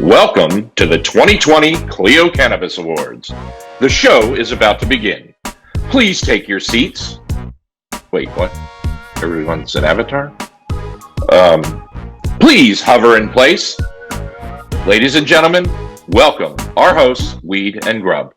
Welcome to the 2020 Clio Cannabis Awards. The show is about to begin. Please take your seats. Wait, what? Everyone's an avatar? Please hover in place. Ladies and gentlemen, welcome our hosts, Weed and Grub.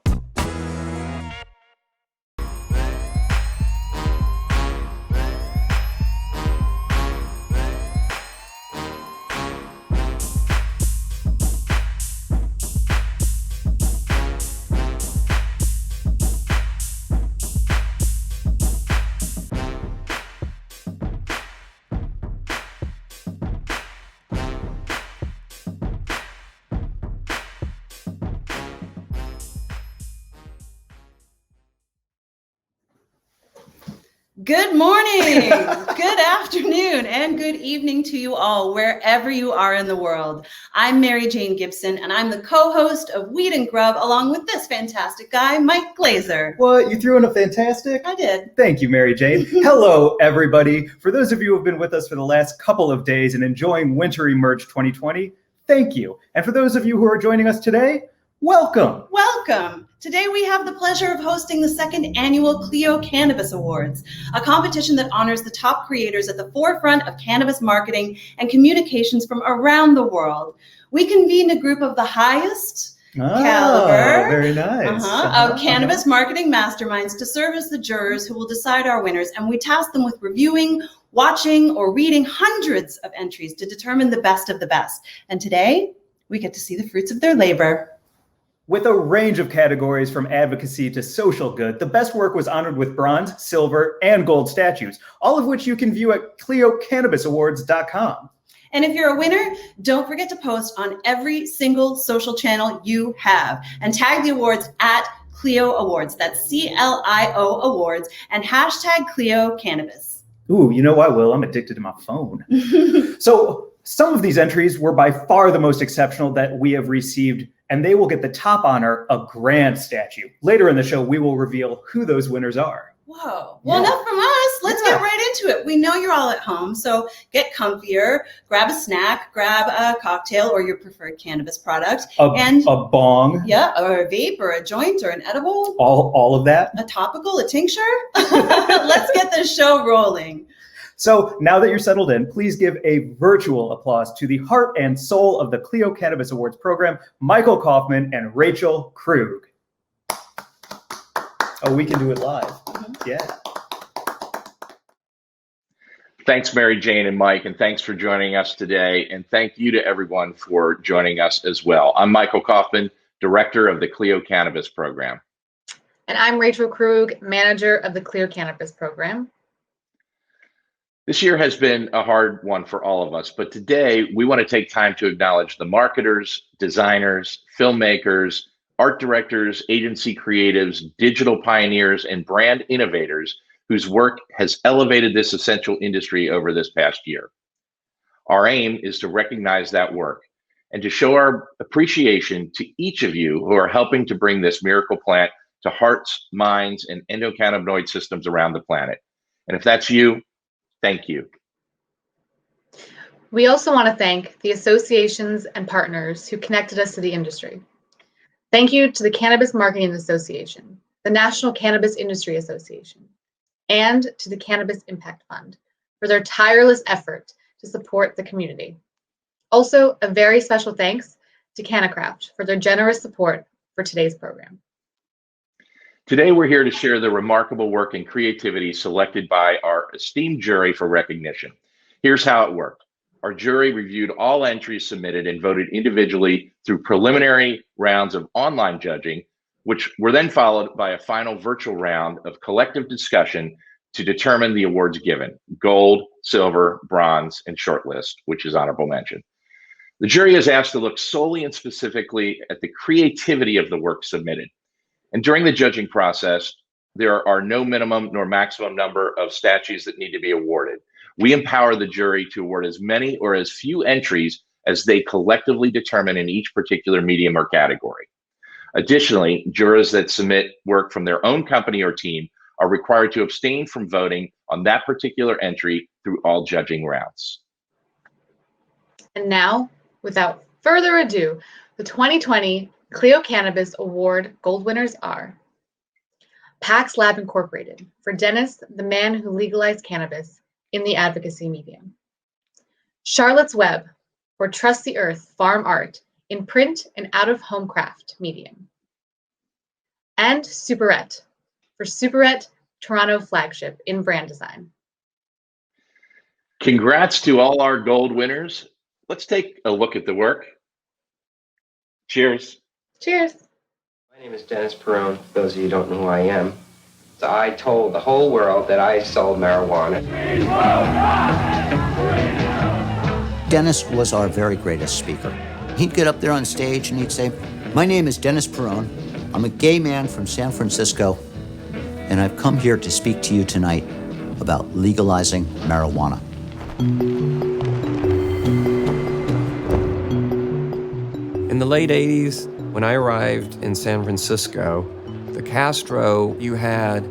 Good morning, good afternoon, and good evening to you all, wherever you are in the world. I'm Mary Jane Gibson, and I'm the co-host of Weed and Grub, along with this fantastic guy, Mike Glazer. What? You threw in a fantastic? I did. Thank you, Mary Jane. Hello, everybody. For those of you who have been with us for the last couple of days and enjoying Winter Emerge 2020, thank you. And for those of you who are joining us today, welcome. Welcome. Today we have the pleasure of hosting the second annual Clio Cannabis Awards, a competition that honors the top creators at the forefront of cannabis marketing and communications from around the world. We convened a group of the highest caliber very nice. of cannabis marketing masterminds to serve as the jurors who will decide our winners, and we tasked them with reviewing, watching, or reading hundreds of entries to determine the best of the best. And today we get to see the fruits of their labor. With a range of categories from advocacy to social good, the best work was honored with bronze, silver, and gold statues, all of which you can view at ClioCannabisAwards.com. And if you're a winner, don't forget to post on every single social channel you have and tag the awards at Clio Awards. That's CLIO Awards and hashtag Clio Cannabis. Ooh, you know I will. I'm addicted to my phone. So some of these entries were by far the most exceptional that we have received, and they will get the top honor, a grand statue. Later in the show, we will reveal who those winners are. Whoa. Well, enough from us. Let's get right into it. We know you're all at home, so get comfier, grab a snack, grab a cocktail or your preferred cannabis product. A bong. Yeah, or a vape or a joint or an edible. All of that. A topical, a tincture. Let's get this show rolling. So now that you're settled in, please give a virtual applause to the heart and soul of the Clio Cannabis Awards program, Michael Kaufman and Rachel Krug. Oh, we can do it live. Yeah. Thanks, Mary Jane and Mike, and thanks for joining us today. And thank you to everyone for joining us as well. I'm Michael Kaufman, Director of the Clio Cannabis Program. And I'm Rachel Krug, Manager of the Clio Cannabis Program. This year has been a hard one for all of us, but today we want to take time to acknowledge the marketers, designers, filmmakers, art directors, agency creatives, digital pioneers, and brand innovators whose work has elevated this essential industry over this past year. Our aim is to recognize that work and to show our appreciation to each of you who are helping to bring this miracle plant to hearts, minds, and endocannabinoid systems around the planet. And if that's you, thank you. We also want to thank the associations and partners who connected us to the industry. Thank you to the Cannabis Marketing Association, the National Cannabis Industry Association, and to the Cannabis Impact Fund for their tireless effort to support the community. Also, a very special thanks to CannaCraft for their generous support for today's program. Today, we're here to share the remarkable work and creativity selected by our esteemed jury for recognition. Here's how it worked. Our jury reviewed all entries submitted and voted individually through preliminary rounds of online judging, which were then followed by a final virtual round of collective discussion to determine the awards given: gold, silver, bronze, and shortlist, which is honorable mention. The jury is asked to look solely and specifically at the creativity of the work submitted. And during the judging process, there are no minimum nor maximum number of statues that need to be awarded. We empower the jury to award as many or as few entries as they collectively determine in each particular medium or category. Additionally, jurors that submit work from their own company or team are required to abstain from voting on that particular entry through all judging rounds. And now, without further ado, the 2020 Clio Cannabis Award gold winners are Pax Lab Incorporated for Dennis, the man who legalized cannabis in the advocacy medium. Charlotte's Web for Trust the Earth Farm Art in print and out-of-home craft medium. And Superette for Superette Toronto flagship in brand design. Congrats to all our gold winners. Let's take a look at the work. Cheers. Cheers. My name is Dennis Perone, for those of you who don't know who I am. So I told the whole world that I sold marijuana. Dennis was our very greatest speaker. He'd get up there on stage and he'd say, "My name is Dennis Perone. I'm a gay man from San Francisco, and I've come here to speak to you tonight about legalizing marijuana." In the late 80s, when I arrived in San Francisco, the Castro, you had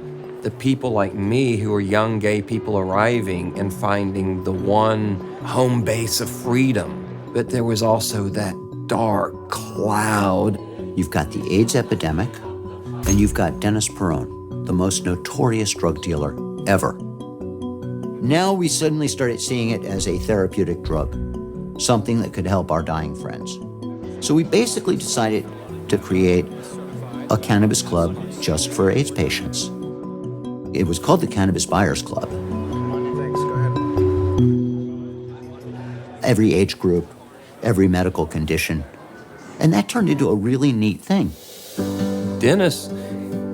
the people like me who were young gay people arriving and finding the one home base of freedom. But there was also that dark cloud. You've got the AIDS epidemic, and you've got Dennis Perone, the most notorious drug dealer ever. Now we suddenly started seeing it as a therapeutic drug, something that could help our dying friends. So we basically decided to create a cannabis club just for AIDS patients. It was called the Cannabis Buyers Club. Thanks, go ahead. Every age group, every medical condition. And that turned into a really neat thing. Dennis,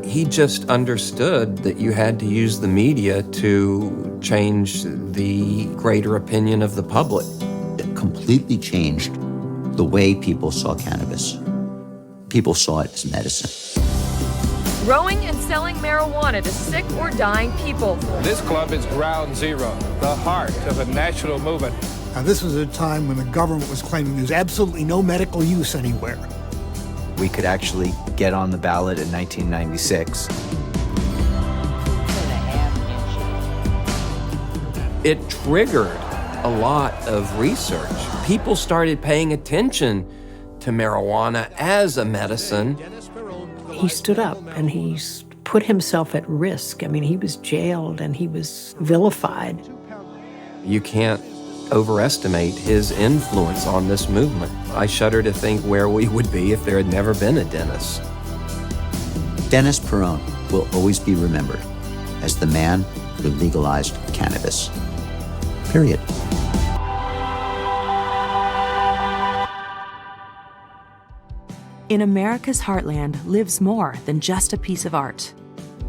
he just understood that you had to use the media to change the greater opinion of the public. It completely changed the way people saw cannabis. People saw it as medicine. Growing and selling marijuana to sick or dying people. This club is ground zero, the heart of a national movement. Now, this was a time when the government was claiming there's absolutely no medical use anywhere. We could actually get on the ballot in 1996. It triggered a lot of research. People started paying attention to marijuana as a medicine. He stood up and he put himself at risk. I mean, he was jailed and he was vilified. You can't overestimate his influence on this movement. I shudder to think where we would be if there had never been a Dennis. Dennis Perone will always be remembered as the man who legalized cannabis. Period. In America's heartland lives more than just a piece of art.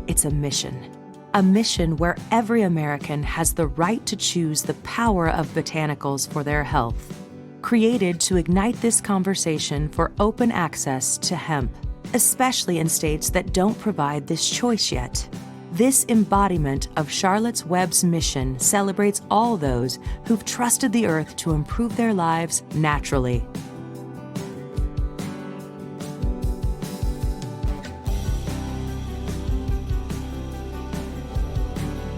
It's a mission where every American has the right to choose the power of botanicals for their health. Created to ignite this conversation for open access to hemp, especially in states that don't provide this choice yet. This embodiment of Charlotte's Web's mission celebrates all those who've trusted the earth to improve their lives naturally.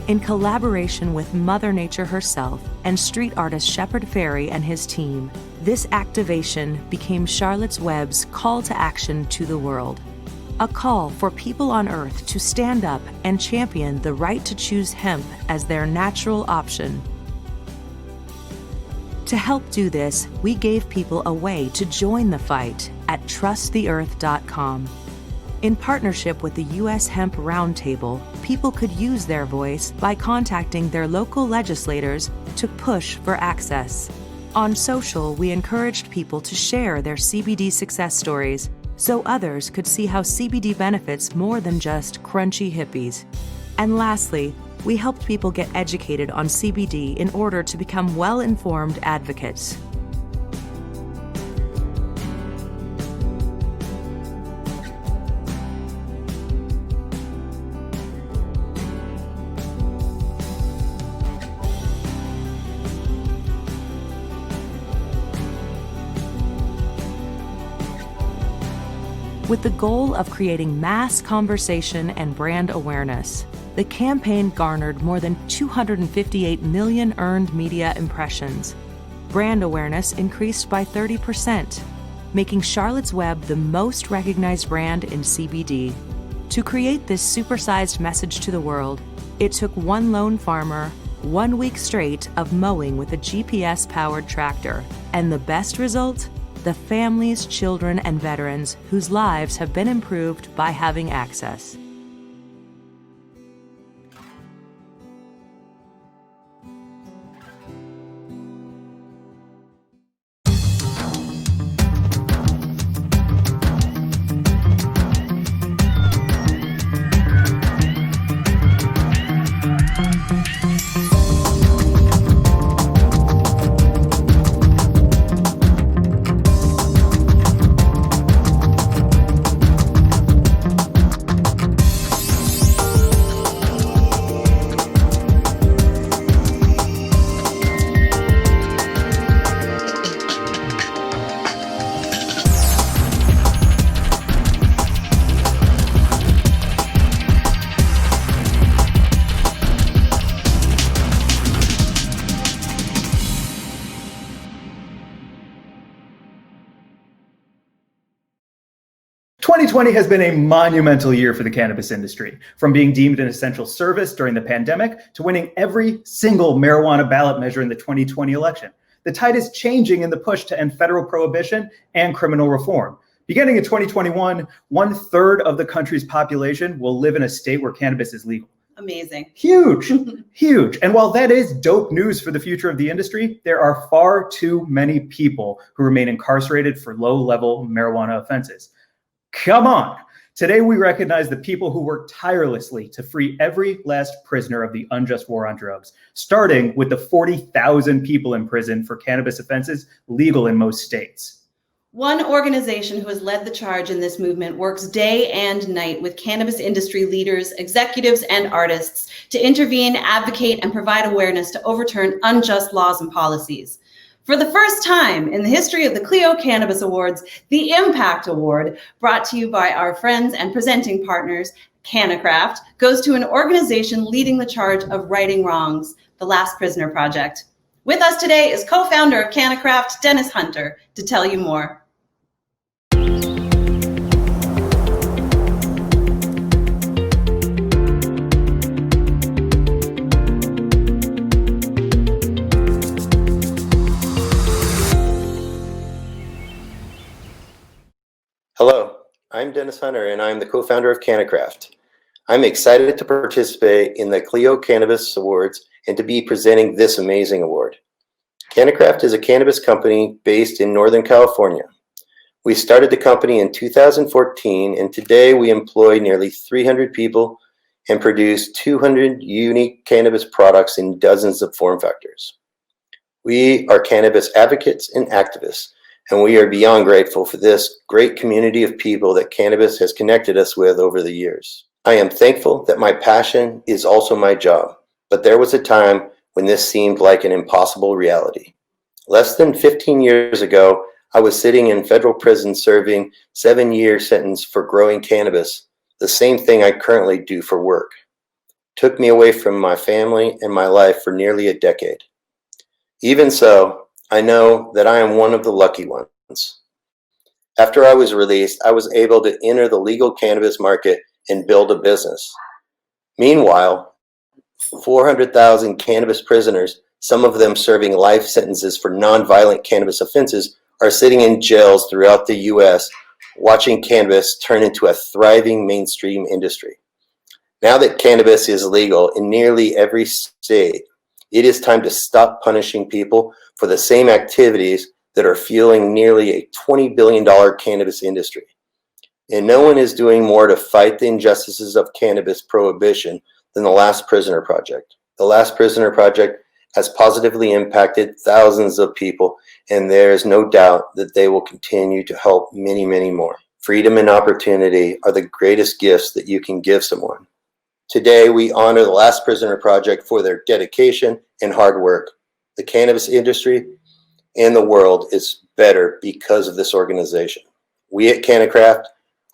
In collaboration with Mother Nature herself and street artist Shepard Fairey and his team, this activation became Charlotte's Web's call to action to the world. A call for people on Earth to stand up and champion the right to choose hemp as their natural option. To help do this, we gave people a way to join the fight at trusttheearth.com. In partnership with the U.S. Hemp Roundtable, people could use their voice by contacting their local legislators to push for access. On social, we encouraged people to share their CBD success stories so others could see how CBD benefits more than just crunchy hippies. And lastly, we helped people get educated on CBD in order to become well-informed advocates. With the goal of creating mass conversation and brand awareness, the campaign garnered more than 258 million earned media impressions. brand awareness increased by 30%, making Charlotte's Web the most recognized brand in CBD. To create this supersized message to the world, it took one lone farmer 1 week straight of mowing with a GPS-powered tractor. And the best result? The families, children, and veterans whose lives have been improved by having access. "2020 has been a monumental year for the cannabis industry, from being deemed an essential service during the pandemic to winning every single marijuana ballot measure in the 2020 election. The tide is changing in the push to end federal prohibition and criminal reform. Beginning in 2021, 1/3 of the country's population will live in a state where cannabis is legal." Amazing. Huge, huge. And while that is dope news for the future of the industry, there are far too many people who remain incarcerated for low-level marijuana offenses. Come on. Today, we recognize the people who work tirelessly to free every last prisoner of the unjust war on drugs, starting with the 40,000 people in prison for cannabis offenses legal in most states. One organization who has led the charge in this movement works day and night with cannabis industry leaders, executives, and artists to intervene, advocate, and provide awareness to overturn unjust laws and policies. For the first time in the history of the Clio Cannabis Awards, the Impact Award, brought to you by our friends and presenting partners, CannaCraft, goes to an organization leading the charge of righting wrongs, the Last Prisoner Project. With us today is co-founder of CannaCraft, Dennis Hunter, to tell you more. Hello, I'm Dennis Hunter, and I'm the co-founder of CannaCraft. I'm excited to participate in the Clio Cannabis Awards and to be presenting this amazing award. CannaCraft is a cannabis company based in Northern California. We started the company in 2014, and today we employ nearly 300 people and produce 200 unique cannabis products in dozens of form factors. We are cannabis advocates and activists, and we are beyond grateful for this great community of people that cannabis has connected us with over the years. I am thankful that my passion is also my job, but there was a time when this seemed like an impossible reality. Less than 15 years ago, I was sitting in federal prison serving 7-year sentence for growing cannabis, the same thing I currently do for work. It took me away from my family and my life for nearly a decade. Even so, I know that I am one of the lucky ones. After I was released, I was able to enter the legal cannabis market and build a business. Meanwhile, 400,000 cannabis prisoners, some of them serving life sentences for nonviolent cannabis offenses, are sitting in jails throughout the U.S. watching cannabis turn into a thriving mainstream industry. Now that cannabis is legal in nearly every state, it is time to stop punishing people for the same activities that are fueling nearly a $20 billion cannabis industry. And no one is doing more to fight the injustices of cannabis prohibition than the Last Prisoner Project. The Last Prisoner Project has positively impacted thousands of people, and there is no doubt that they will continue to help many, many more. Freedom and opportunity are the greatest gifts that you can give someone. Today, we honor the Last Prisoner Project for their dedication and hard work. The cannabis industry and the world is better because of this organization. We at CannaCraft,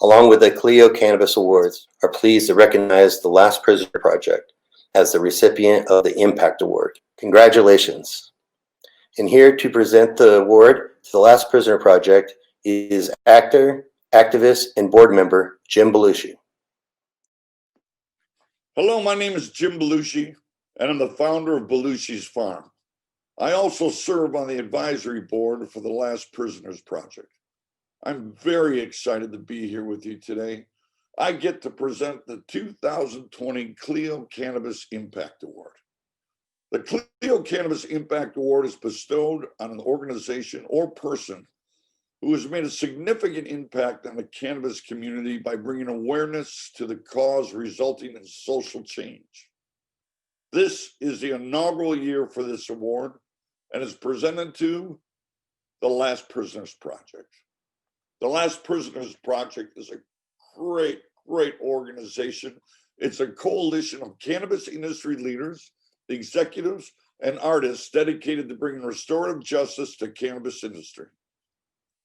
along with the Clio Cannabis Awards, are pleased to recognize the Last Prisoner Project as the recipient of the Impact Award. Congratulations. And here to present the award to the Last Prisoner Project is actor, activist, and board member Jim Belushi. Hello, my name is Jim Belushi, and I'm the founder of Belushi's Farm. I also serve on the advisory board for the Last Prisoners Project. I'm very excited to be here with you today. I get to present the 2020 Clio Cannabis Impact Award. The Clio Cannabis Impact Award is bestowed on an organization or person who has made a significant impact on the cannabis community by bringing awareness to the cause resulting in social change. This is the inaugural year for this award and is presented to the Last Prisoners Project. The Last Prisoners Project is a great organization. It's a coalition of cannabis industry leaders, executives, and artists dedicated to bringing restorative justice to cannabis industry.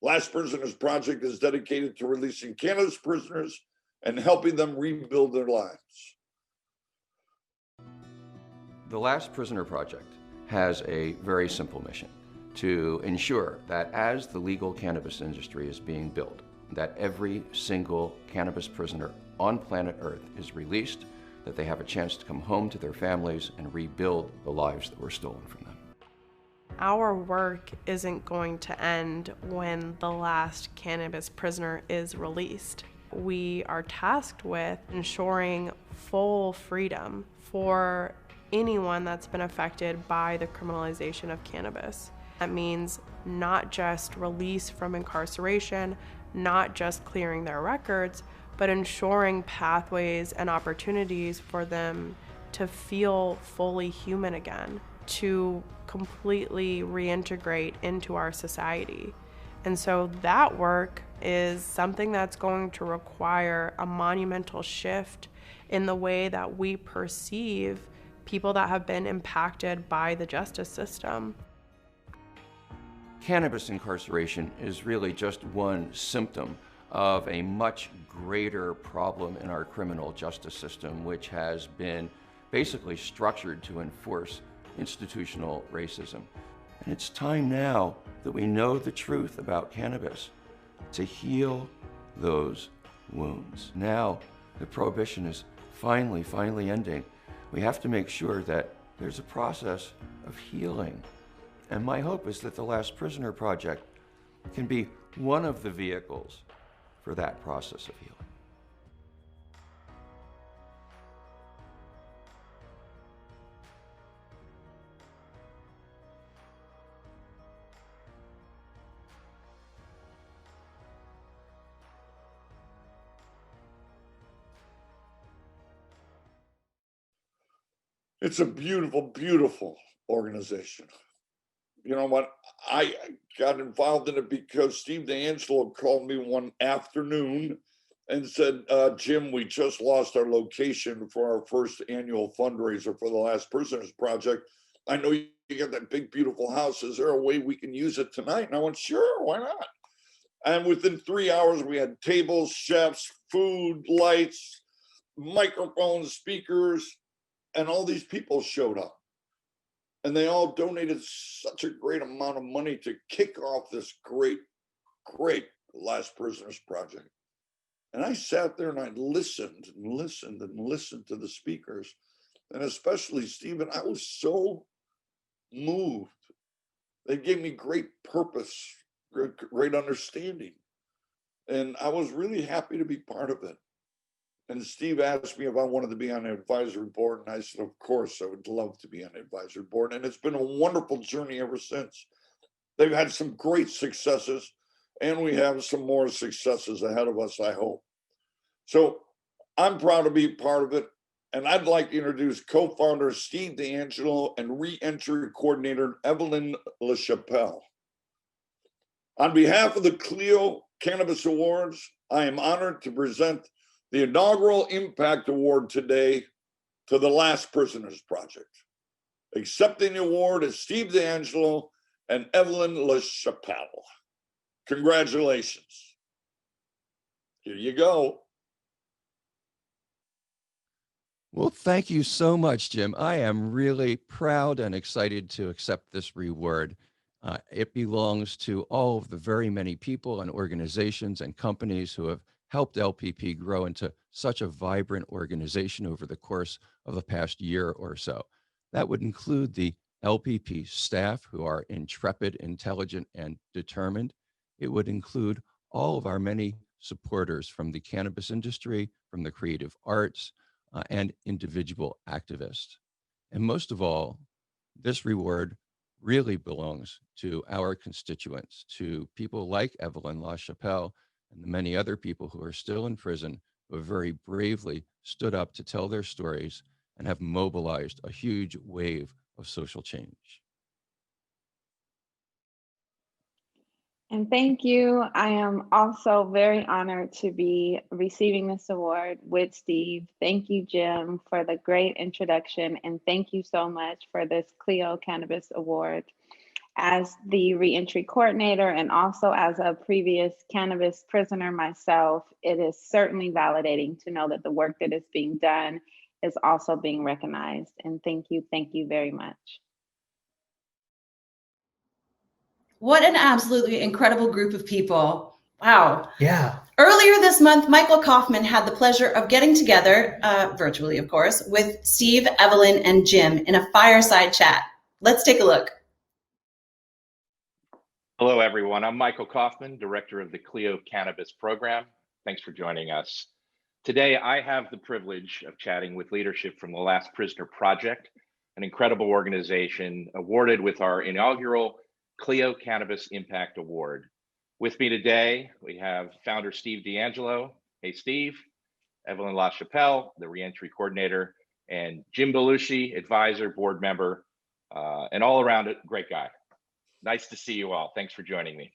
Last Prisoners Project is dedicated to releasing cannabis prisoners and helping them rebuild their lives. The Last Prisoner Project has a very simple mission: to ensure that as the legal cannabis industry is being built, that every single cannabis prisoner on planet Earth is released, that they have a chance to come home to their families and rebuild the lives that were stolen from them. Our work isn't going to end when the last cannabis prisoner is released. We are tasked with ensuring full freedom for anyone that's been affected by the criminalization of cannabis. That means not just release from incarceration, not just clearing their records, but ensuring pathways and opportunities for them to feel fully human again, to completely reintegrate into our society. And so that work is something that's going to require a monumental shift in the way that we perceive people that have been impacted by the justice system. Cannabis incarceration is really just one symptom of a much greater problem in our criminal justice system, which has been basically structured to enforce institutional racism. And it's time now that we know the truth about cannabis to heal those wounds. Now the prohibition is finally ending. We have to make sure that there's a process of healing. And my hope is that the Last Prisoner Project can be one of the vehicles for that process of healing. It's a beautiful organization. You know what? I got involved in it because Steve D'Angelo called me one afternoon and said, Jim, we just lost our location for our first annual fundraiser for the Last Prisoners Project. I know you got that big, beautiful house. Is there a way we can use it tonight? And I went, sure, why not? And within 3 hours, we had tables, chefs, food, lights, microphones, speakers, and all these people showed up. And they all donated such a great amount of money to kick off this great Last Prisoners Project. And I sat there and I listened to the speakers, and especially Stephen. I was so moved. They gave me great purpose, great understanding. And I was really happy to be part of it. And Steve asked me if I wanted to be on the advisory board, and I said, of course, I would love to be on the advisory board. And it's been a wonderful journey ever since. They've had some great successes, and we have some more successes ahead of us, I hope. So I'm proud to be part of it, and I'd like to introduce co-founder Steve D'Angelo and re-entry coordinator Evelyn LaChapelle. On behalf of the Clio Cannabis Awards, I am honored to present the inaugural Impact Award today to the Last Prisoners Project. Accepting the award is Steve D'Angelo and Evelyn LaChapelle. Congratulations. Here you go. Well, thank you so much, Jim. I am really proud and excited to accept this reward. It belongs to all of the very many people and organizations and companies who have helped LPP grow into such a vibrant organization over the course of the past year or so. That would include the LPP staff, who are intrepid, intelligent, and determined. It would include all of our many supporters from the cannabis industry, from the creative arts, and individual activists. And most of all, this reward really belongs to our constituents, to people like Evelyn LaChapelle and the many other people who are still in prison, who have very bravely stood up to tell their stories and have mobilized a huge wave of social change. And thank you. I am also very honored to be receiving this award with Steve. Thank you, Jim, for the great introduction. And thank you so much for this Clio Cannabis Award. As the reentry coordinator and also as a previous cannabis prisoner myself, it is certainly validating to know that the work that is being done is also being recognized. And thank you very much. What an absolutely incredible group of people. Wow. Yeah. Earlier this month, Michael Kaufman had the pleasure of getting together, virtually of course, with Steve, Evelyn, and Jim in a fireside chat. Let's take a look. Hello, everyone. I'm Michael Kaufman, director of the Clio Cannabis program. Thanks for joining us. Today, I have the privilege of chatting with leadership from the Last Prisoner Project, an incredible organization awarded with our inaugural Clio Cannabis Impact Award. With me today, we have founder Steve D'Angelo. Hey, Steve. Evelyn LaChapelle, the reentry coordinator, and Jim Belushi, advisor, board member, and all around a great guy. Nice to see you all. Thanks for joining me.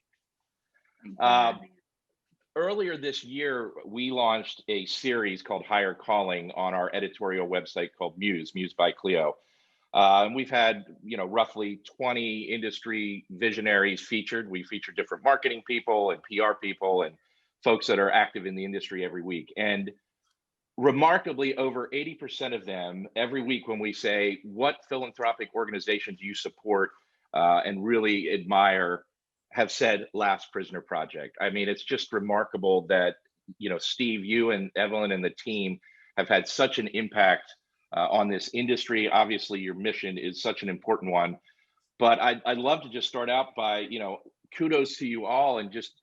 Earlier this year, we launched a series called Higher Calling on our editorial website called Muse by Clio. And we've had, roughly 20 industry visionaries featured. We feature different marketing people and PR people and folks that are active in the industry every week. And remarkably, over 80% of them, every week when we say, what philanthropic organization do you support and really admire, have said Last Prisoner Project. I mean, it's just remarkable that, Steve, you and Evelyn and the team have had such an impact on this industry. Obviously, your mission is such an important one. But I'd love to just start out by, kudos to you all and just,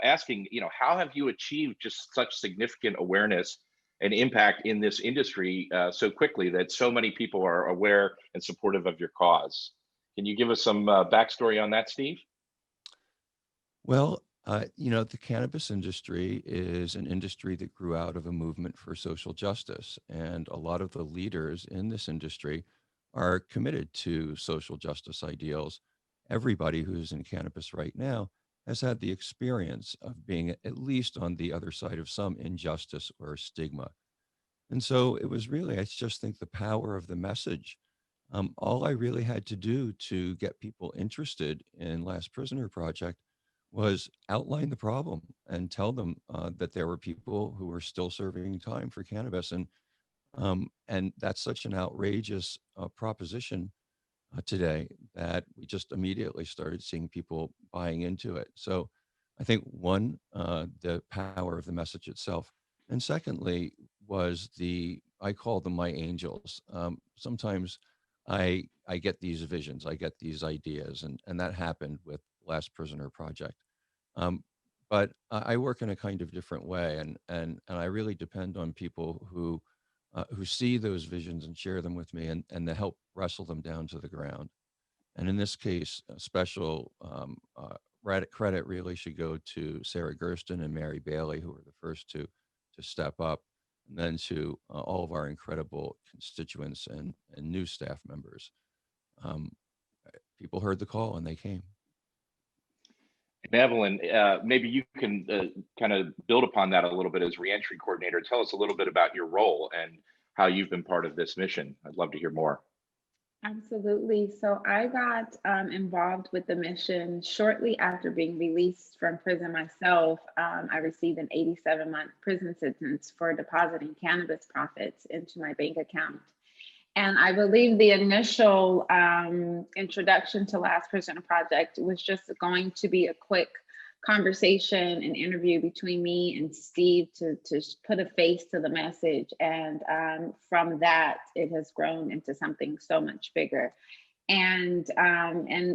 asking, how have you achieved just such significant awareness and impact in this industry so quickly that so many people are aware and supportive of your cause? Can you give us some backstory on that, Steve? Well, the cannabis industry is an industry that grew out of a movement for social justice. And a lot of the leaders in this industry are committed to social justice ideals. Everybody who's in cannabis right now has had the experience of being at least on the other side of some injustice or stigma. And so it was really, I just think, the power of the message. All I really had to do to get people interested in Last Prisoner Project was outline the problem and tell them that there were people who were still serving time for cannabis. And that's such an outrageous proposition today that we just immediately started seeing people buying into it. So I think one, the power of the message itself. And secondly, was I call them my angels. Sometimes I get these visions, I get these ideas, and that happened with Last Prisoner Project. But I work in a kind of different way, and I really depend on people who see those visions and share them with me, and to help wrestle them down to the ground. And in this case, a special credit really should go to Sarah Gersten and Mary Bailey, who were the first to step up, and then to all of our incredible constituents and new staff members. People heard the call and they came. And Evelyn, maybe you can kind of build upon that a little bit as reentry coordinator. Tell us a little bit about your role and how you've been part of this mission. I'd love to hear more. Absolutely. So I got involved with the mission shortly after being released from prison myself. I received an 87-month prison sentence for depositing cannabis profits into my bank account. And I believe the initial introduction to Last Prisoner Project was just going to be a quick conversation and interview between me and Steve to put a face to the message. And from that, it has grown into something so much bigger. And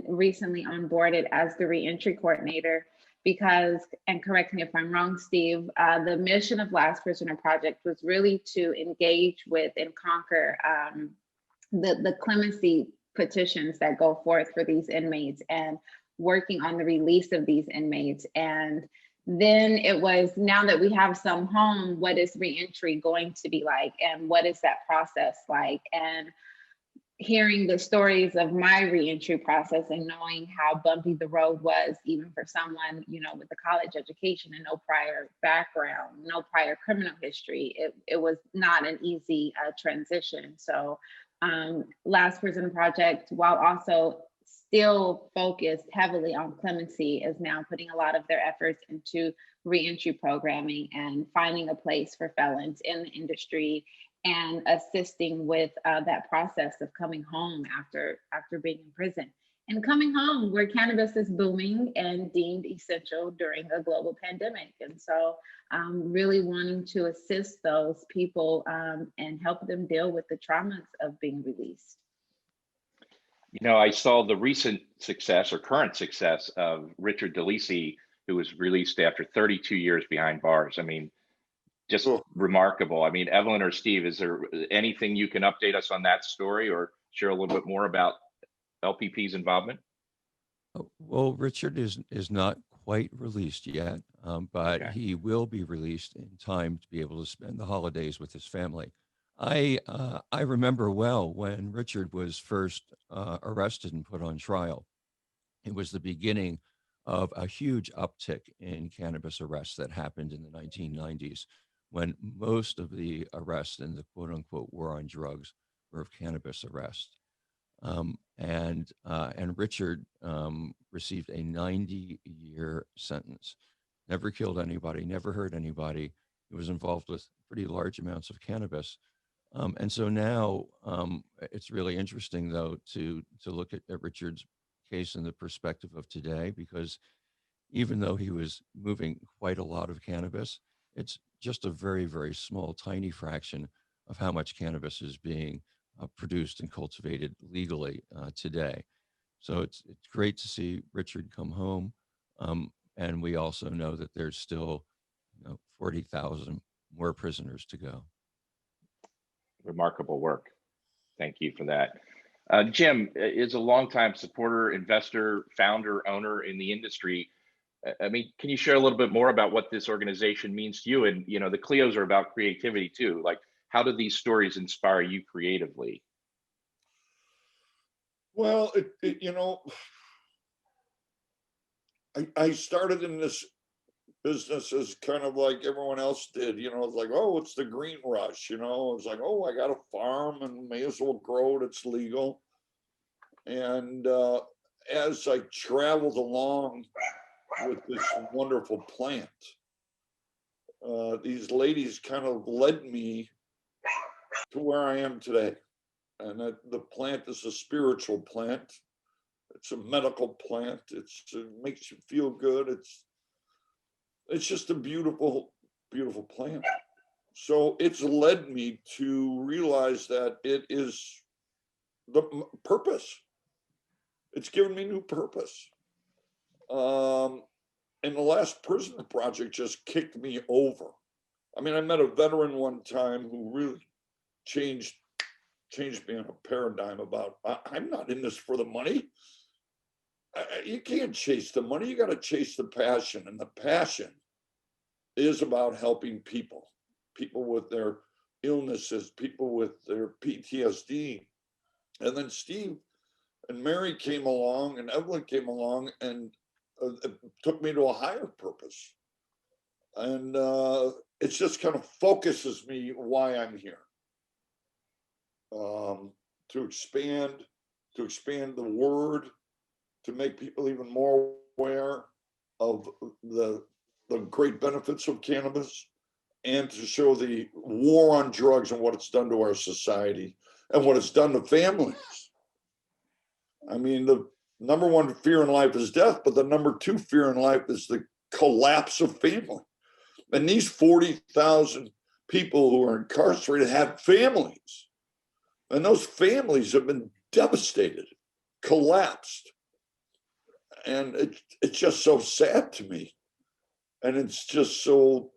recently onboarded as the reentry coordinator because, and correct me if I'm wrong, Steve, the mission of Last Prisoner Project was really to engage with and conquer the clemency petitions that go forth for these inmates and working on the release of these inmates. And then it was, now that we have some home, what is reentry going to be like? And what is that process like? And hearing the stories of my reentry process and knowing how bumpy the road was, even for someone, you know, with a college education and no prior background, no prior criminal history, it was not an easy transition. So Last Prisoner Project, while also still focused heavily on clemency, is now putting a lot of their efforts into reentry programming and finding a place for felons in the industry and assisting with that process of coming home after being in prison and coming home where cannabis is booming and deemed essential during a global pandemic. And so really wanting to assist those people and help them deal with the traumas of being released. You know, I saw the recent success or current success of Richard DeLisi, who was released after 32 years behind bars. I mean, just remarkable. I mean, Evelyn or Steve, is there anything you can update us on that story or share a little bit more about LPP's involvement? Well, Richard is not quite released yet, but he will be released in time to be able to spend the holidays with his family. I remember well when Richard was first arrested and put on trial. It was the beginning of a huge uptick in cannabis arrests that happened in the 1990s, when most of the arrests in the quote unquote war on drugs were of cannabis arrests. And Richard received a 90-year sentence. Never killed anybody, never hurt anybody. He was involved with pretty large amounts of cannabis. And so now it's really interesting, though, to look at Richard's case in the perspective of today, because even though he was moving quite a lot of cannabis, it's just a very, very small, tiny fraction of how much cannabis is being produced and cultivated legally today. So it's great to see Richard come home. And we also know that there's still 40,000 more prisoners to go. Remarkable work. Thank you for that. Jim is a longtime supporter, investor, founder, owner in the industry. I mean, can you share a little bit more about what this organization means to you? And, you know, the Clios are about creativity too. Like, how do these stories inspire you creatively? Well, you know, I started in this business as kind of like everyone else did. You know, it's like, oh, it's the green rush. You know, it's like, oh, I got a farm and may as well grow it. It's legal. And as I traveled along with this wonderful plant, these ladies kind of led me to where I am today. And the plant is a spiritual plant. It's a medical plant. It makes you feel good. It's just a beautiful, beautiful plant. So it's led me to realize that it is the purpose. It's given me new purpose. And the Last Prisoner Project just kicked me over. I mean, I met a veteran one time who really changed me in a paradigm about, I'm not in this for the money. You can't chase the money. You got to chase the passion. And the passion is about helping people with their illnesses, people with their PTSD. And then Steve and Mary came along and Evelyn came along and took me to a higher purpose. And it just kind of focuses me why I'm here. To expand the word, to make people even more aware of the great benefits of cannabis, and to show the war on drugs and what it's done to our society. and what it's done to families. I mean, the number one fear in life is death, but the number two fear in life is the collapse of family. And these 40,000 people who are incarcerated have families. And those families have been devastated, collapsed. And it's just so sad to me. And it's just so,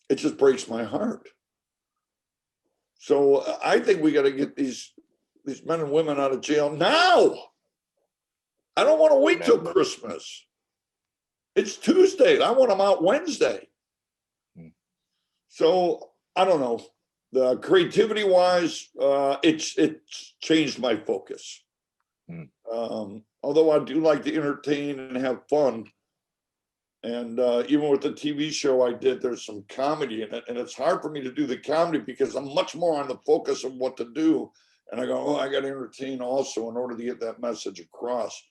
it just breaks my heart. So I think we got to get these men and women out of jail now. I don't want to wait till Christmas. It's Tuesday. I want them out Wednesday. So I don't know. The creativity wise, it's changed my focus. Although I do like to entertain and have fun. And even with the TV show I did, there's some comedy in it. And it's hard for me to do the comedy because I'm much more on the focus of what to do. And I go, oh, I got to entertain also in order to get that message across.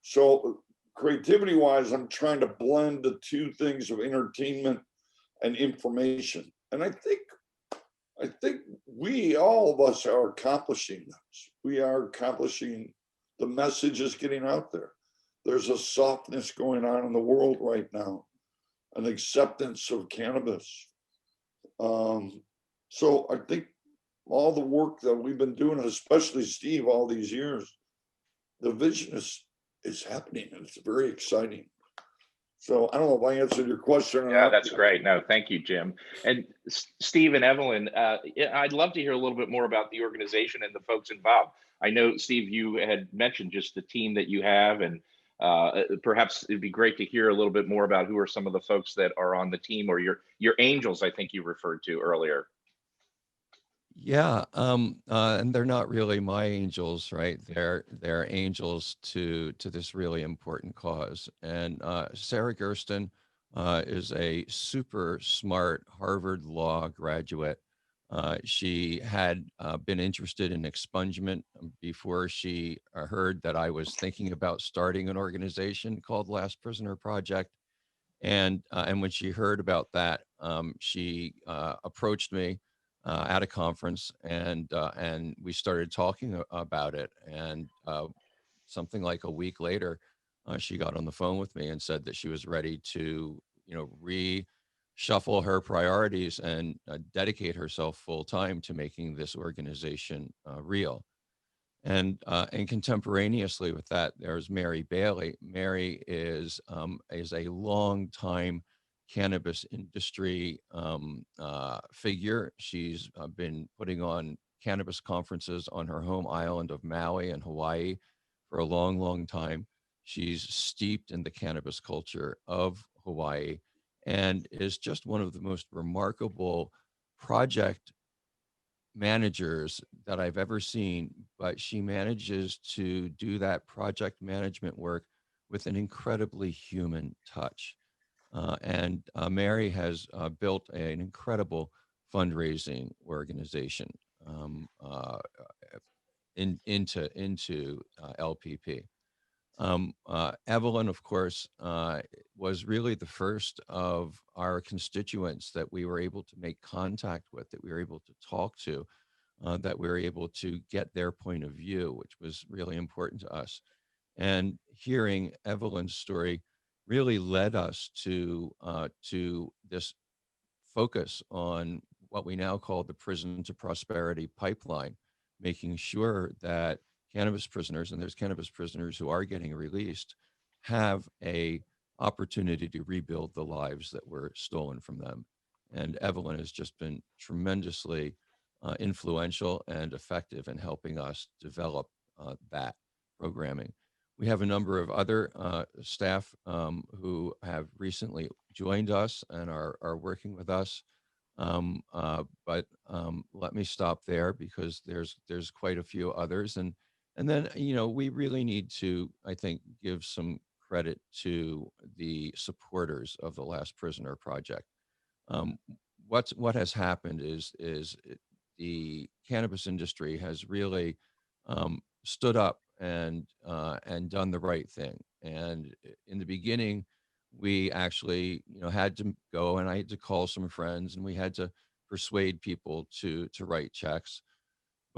So creativity wise, I'm trying to blend the two things of entertainment and information. And I think we, all of us, are accomplishing this. We are accomplishing, the message is getting out there. There's a softness going on in the world right now, an acceptance of cannabis. So I think all the work that we've been doing, especially Steve, all these years, the vision is happening, and it's very exciting. So I don't know if I answered your question or Yeah, not. that's great. No, thank you, Jim. And Steve and Evelyn, I'd love to hear a little bit more about the organization and the folks involved. I know, Steve, you had mentioned just the team that you have, and perhaps it'd be great to hear a little bit more about who are some of the folks that are on the team, or your angels, I think you referred to earlier. Yeah, and they're not really my angels, right? They're angels to this really important cause. And Sarah Gersten is a super smart Harvard Law graduate. She had been interested in expungement before she heard that I was thinking about starting an organization called Last Prisoner Project. And when she heard about that, she approached me at a conference, and we started talking about it. And something like a week later, she got on the phone with me and said that she was ready to, reshuffle her priorities and dedicate herself full time to making this organization real. And contemporaneously with that, there's Mary Bailey. Mary is a long time cannabis industry figure. She's been putting on cannabis conferences on her home island of Maui in Hawaii for a long, long time. She's steeped in the cannabis culture of Hawaii and is just one of the most remarkable project managers that I've ever seen, but she manages to do that project management work with an incredibly human touch. And Mary has built an incredible fundraising organization into LPP. Evelyn, of course, was really the first of our constituents that we were able to make contact with, that we were able to talk to, that we were able to get their point of view, which was really important to us. And hearing Evelyn's story really led us to this focus on what we now call the Prison to Prosperity pipeline, making sure that cannabis prisoners, and there's cannabis prisoners who are getting released, have a opportunity to rebuild the lives that were stolen from them. And Evelyn has just been tremendously influential and effective in helping us develop that programming. We have a number of other staff who have recently joined us and are working with us. But let me stop there because there's quite a few others. And then, we really need to, I think, give some credit to the supporters of the Last Prisoner Project. What has happened is the cannabis industry has really stood up and done the right thing. And in the beginning, we actually, had to go, and I had to call some friends, and we had to persuade people to write checks.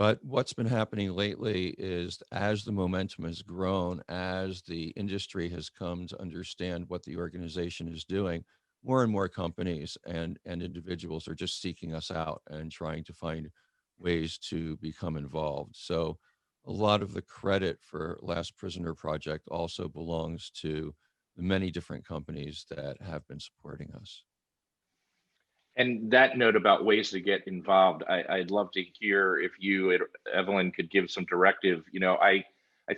But what's been happening lately is as the momentum has grown, as the industry has come to understand what the organization is doing, more and more companies and individuals are just seeking us out and trying to find ways to become involved. So a lot of the credit for Last Prisoner Project also belongs to the many different companies that have been supporting us. And that note about ways to get involved, I'd love to hear if you, Evelyn, could give some directive. I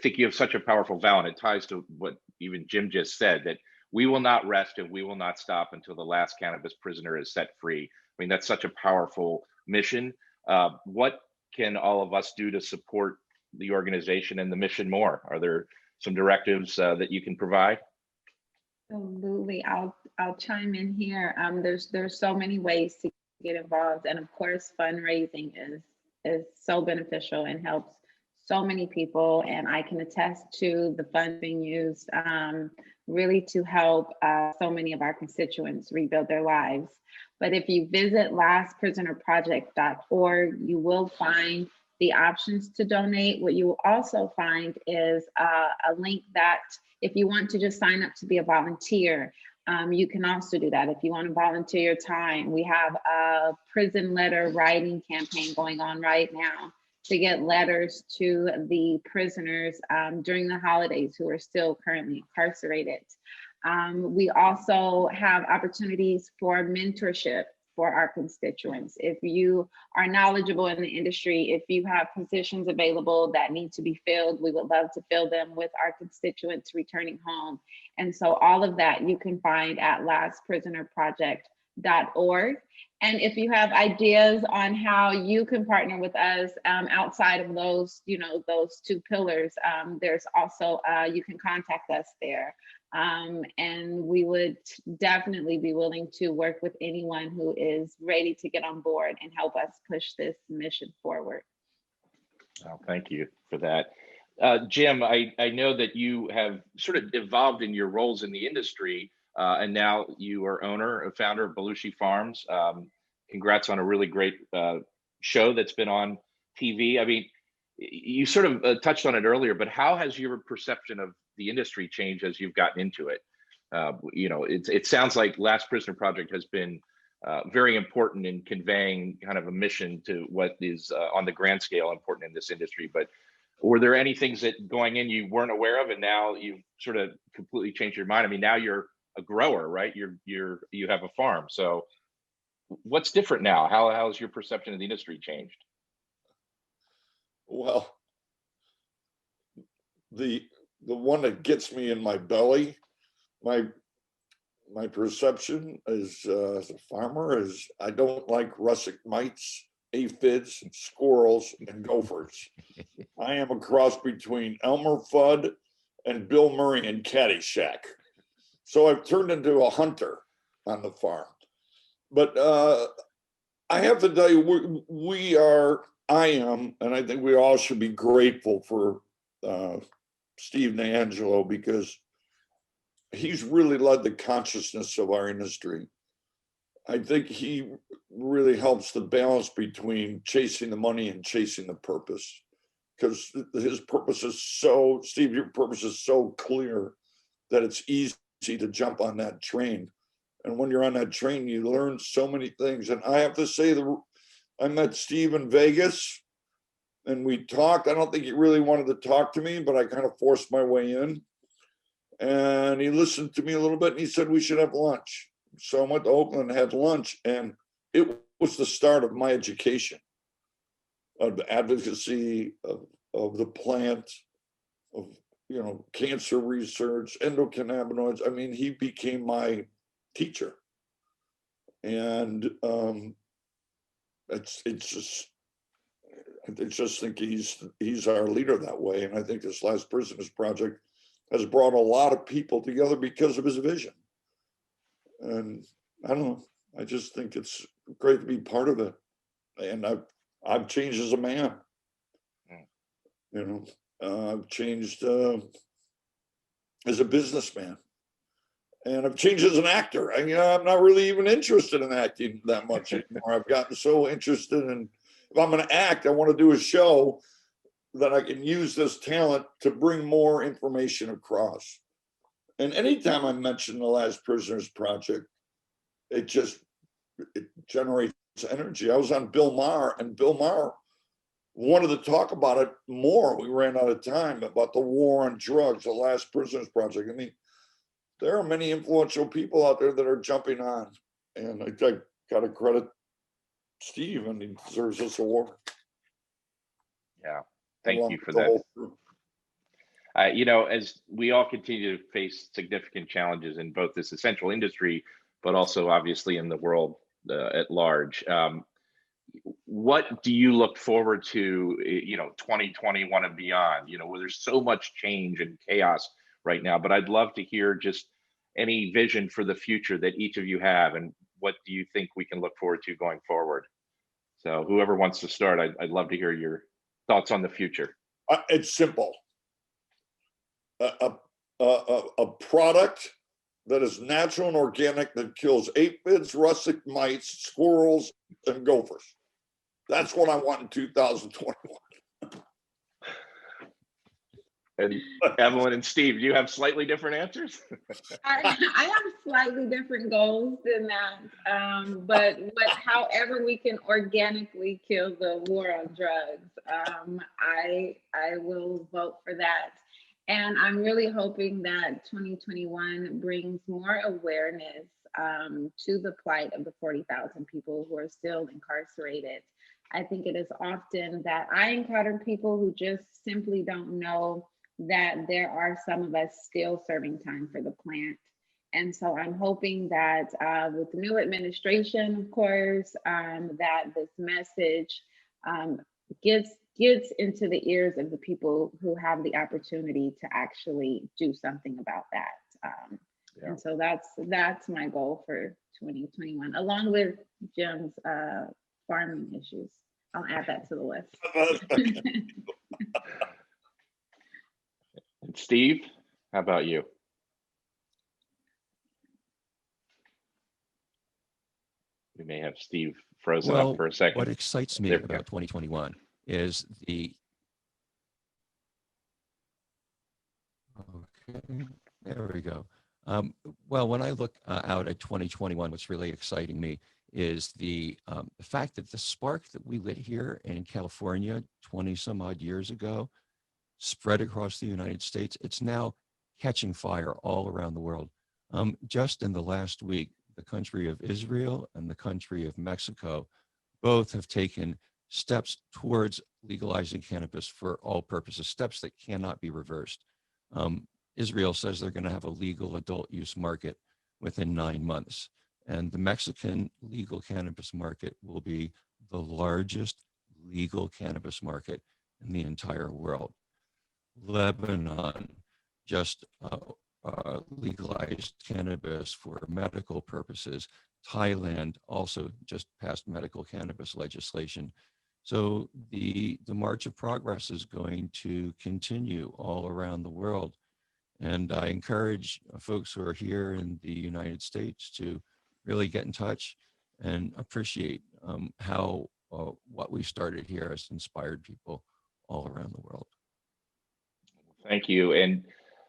think you have such a powerful vow, and it ties to what even Jim just said, that we will not rest and we will not stop until the last cannabis prisoner is set free. I mean, that's such a powerful mission. What can all of us do to support the organization and the mission more? Are there some directives that you can provide? Absolutely. I'll chime in here. There's so many ways to get involved, and of course fundraising is so beneficial and helps so many people, and I can attest to the funds being used really to help so many of our constituents rebuild their lives. But if you visit lastprisonerproject.org, you will find the options to donate. What you will also find is a link that if you want to just sign up to be a volunteer, you can also do that. If you want to volunteer your time, we have a prison letter writing campaign going on right now to get letters to the prisoners during the holidays who are still currently incarcerated. We also have opportunities for mentorship for our constituents. If you are knowledgeable in the industry, if you have positions available that need to be filled, we would love to fill them with our constituents returning home. And so all of that you can find at lastprisonerproject.org. And if you have ideas on how you can partner with us outside of those, those two pillars, there's also, you can contact us there. And we would definitely be willing to work with anyone who is ready to get on board and help us push this mission forward. Oh, thank you for that. Jim, I know that you have sort of evolved in your roles in the industry, and now you are founder of Belushi Farms. Congrats on a really great show that's been on TV. I mean, you sort of touched on it earlier, but how has your perception of the industry changed as you've gotten into it? It sounds like Last Prisoner Project has been very important in conveying kind of a mission to what is on the grand scale important in this industry. But were there any things that going in you weren't aware of, and now you've sort of completely changed your mind? I mean, now you're a grower, right? You have a farm. So what's different now? How has your perception of the industry changed? Well, the one that gets me in my belly, my perception as a farmer is I don't like russet mites, aphids, squirrels, and gophers. I am a cross between Elmer Fudd and Bill Murray in Caddyshack. So I've turned into a hunter on the farm. But I have to tell you, I am, and I think we all should be grateful for Steve D'Angelo, because he's really led the consciousness of our industry. I think he really helps the balance between chasing the money and chasing the purpose, because his purpose is Steve, your purpose is so clear that it's easy to jump on that train. And when you're on that train, you learn so many things. And I have to say, I met Steve in Vegas and we talked. I don't think he really wanted to talk to me, but I kind of forced my way in. And he listened to me a little bit and he said, we should have lunch. So I went to Oakland and had lunch, and it was the start of my education, of the advocacy of the plant, of cancer research, endocannabinoids. I mean, he became my teacher. And I just think he's our leader that way. And I think this Last Prisoners Project has brought a lot of people together because of his vision. And I don't know, I just think it's great to be part of it. And I've changed as a man. I've changed as a businessman. And I've changed as an actor. I'm not really even interested in acting that much anymore. I've gotten so interested if I'm going to act, I want to do a show that I can use this talent to bring more information across. And anytime I mention the Last Prisoners Project, it generates energy. I was on Bill Maher, and Bill Maher wanted to talk about it more. We ran out of time about the war on drugs, the Last Prisoners Project. I mean, there are many influential people out there that are jumping on, and I got to credit Steve, and he deserves this award. Yeah, thank you for that. As we all continue to face significant challenges in both this essential industry, but also obviously in the world at large, what do you look forward to, 2021 and beyond, where there's so much change and chaos right now, but I'd love to hear just any vision for the future that each of you have, and what do you think we can look forward to going forward? So whoever wants to start, I'd love to hear your thoughts on the future. It's simple. A product that is natural and organic that kills aphids, rustic mites, squirrels, and gophers. That's what I want in 2021. And Evelyn and Steve, do you have slightly different answers? I have slightly different goals than that, but however we can organically kill the war on drugs, I will vote for that. And I'm really hoping that 2021 brings more awareness to the plight of the 40,000 people who are still incarcerated. I think it is often that I encounter people who just simply don't know that there are some of us still serving time for the plant. And so I'm hoping that with the new administration, of course, that this message gets into the ears of the people who have the opportunity to actually do something about that. And so that's my goal for 2021, along with Jim's farming issues. I'll add that to the list. And Steve, how about you? We may have Steve frozen up for a second. What excites me about 2021 is there we go. Well, when I look out at 2021, what's really exciting me is the fact that the spark that we lit here in California 20 some odd years ago spread across the United States. It's now catching fire all around the world. Just in the last week, the country of Israel and the country of Mexico both have taken steps towards legalizing cannabis for all purposes, steps that cannot be reversed. Israel says they're going to have a legal adult use market within 9 months. And the Mexican legal cannabis market will be the largest legal cannabis market in the entire world. Lebanon just legalized cannabis for medical purposes. Thailand also just passed medical cannabis legislation. So the march of progress is going to continue all around the world. And I encourage folks who are here in the United States to really get in touch and appreciate how what we started here has inspired people all around the world. Thank you. And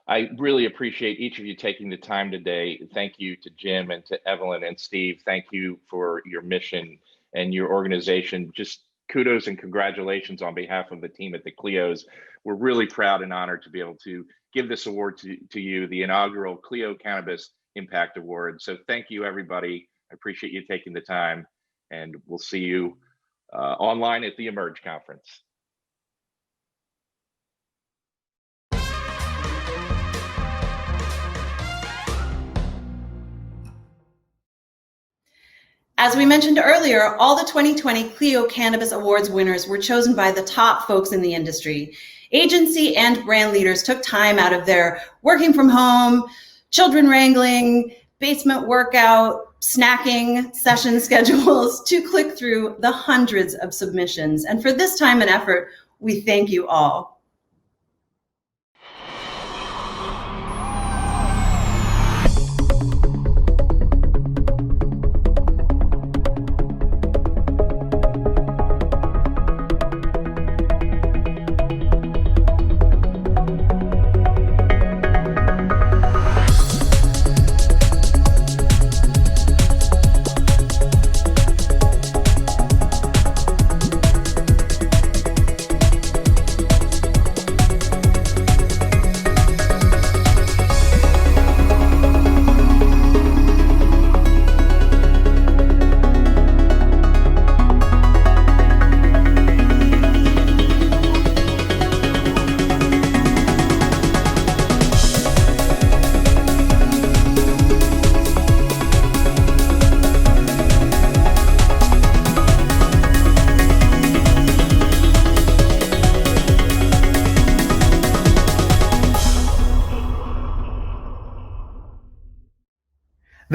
I really appreciate each of you taking the time today. Thank you to Jim and to Evelyn and Steve. Thank you for your mission and your organization. Just kudos and congratulations on behalf of the team at the Clios. We're really proud and honored to be able to give this award to you, the inaugural Clio Cannabis Impact Award. So thank you, everybody. I appreciate you taking the time, and we'll see you online at the Emerge Conference. As we mentioned earlier, all the 2020 Clio Cannabis Awards winners were chosen by the top folks in the industry. Agency and brand leaders took time out of their working from home, children wrangling, basement workout, snacking session schedules to click through the hundreds of submissions. And for this time and effort, we thank you all.